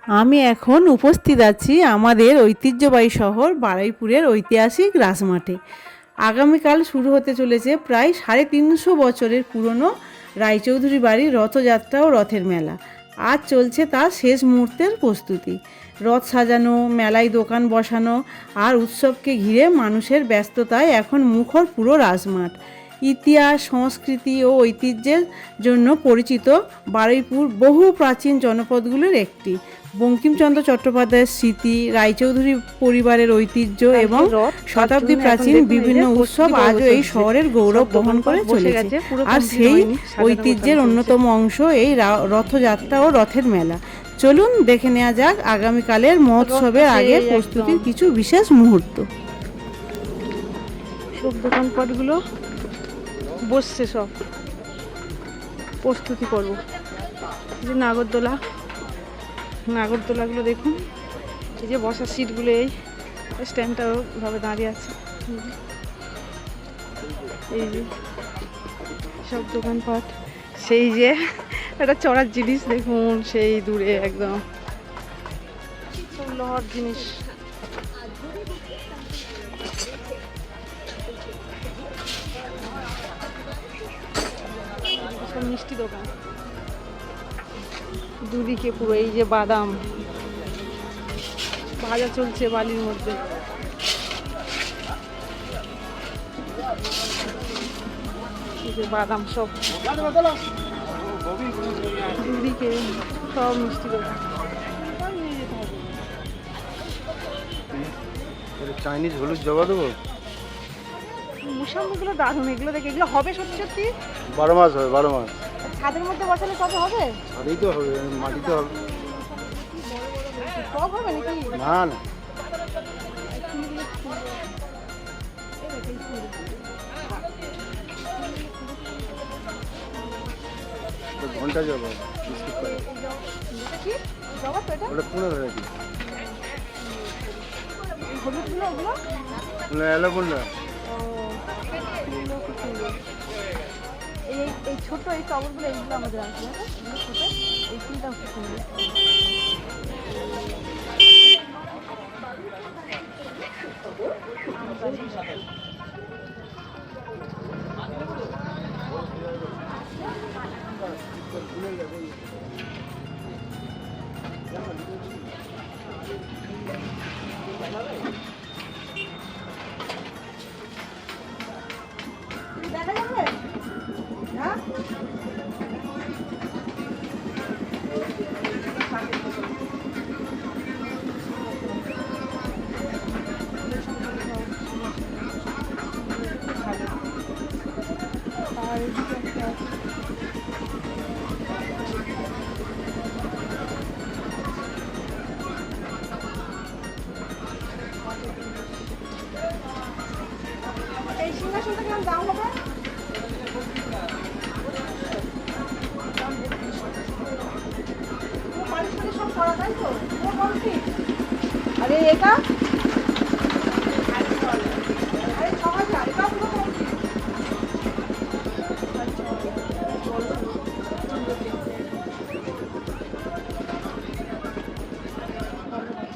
আমি এখন উপস্থিত আছি আমাদের ঐতিহ্যবাহী শহর বারুইপুরের ঐতিহাসিক রাজমাঠে। আগামীকাল শুরু হতে চলেছে প্রায় 350 বছরের পুরনো রায়চৌধুরী বাড়ির রথযাত্রা ও রথের মেলা। আজ চলছে তার শেষ মুহূর্তের প্রস্তুতি। রথ সাজানো, মেলায় দোকান বসানো আর উৎসবকে ঘিরে মানুষের ব্যস্ততায় এখন মুখর পুরো রাজমাঠ। ইতিহাস, সংস্কৃতি ও ঐতিহ্যের জন্য পরিচিত বারুইপুর বহু প্রাচীন জনপদগুলোর একটি। বঙ্কিমচন্দ্র চট্টোপাধ্যায়ের স্মৃতি, রায়চৌধুরী পরিবারের ঐতিহ্য এবং শতাব্দী প্রাচীন বিভিন্ন উৎসব আজও এই শহরের গৌরব বহন করে চলেছে। আর সেই ঐতিহ্যের অন্যতম অংশ এই রথযাত্রা ও রথের মেলা। চলুন দেখে নেওয়া যাক আগামীকালের মহোৎসবের আগে প্রস্তুতির কিছু বিশেষ মুহূর্ত। সব দোকানপাটগুলো বসছে, সব প্রস্তুতি করব। এই যে নাগরদোলাগুলো দেখুন, এই যে বসার সিটগুলো, এই স্ট্যান্ডটা ভাবে দাঁড়িয়ে আছে। এই যে সব দোকানপাট, সেই যে একটা চড়ার জিনিস দেখুন, সেই দূরে একদম সব লোহার জিনিস। সব মিষ্টি দোকান, দুদিকে পুরো এই যে বাদাম ভাজা চলছে বালির মধ্যে। এই যে বাদাম সব দুদিকে, সব মিষ্টি দোকান। চাইনিজ হলুদ জবা দেবো। মুসাম্বিগুলো দারুণ, এগুলো দেখে এগুলো হবে সত্যি সত্যি 12 মাস হবে, 12 মাস। ছাদের মধ্যে বসালে কবে হবে? ছাদেই তো হবে, মাটিতে হবে সব হবে নাকি? না না, ঘন্টা জবা ওটা 15 ভ্যারাইটি। হলুদগুলো ওগুলো এলো কোনটা? এই ছোট এই টবলগুলো, এইগুলো আমাদের আছে না, ছোট এই ফুলটা খুব সুন্দর। দেখা যাবে না? এই সিংহাসনটা কেমন দাম হবে? সব করা, তাই তো? আরে এটা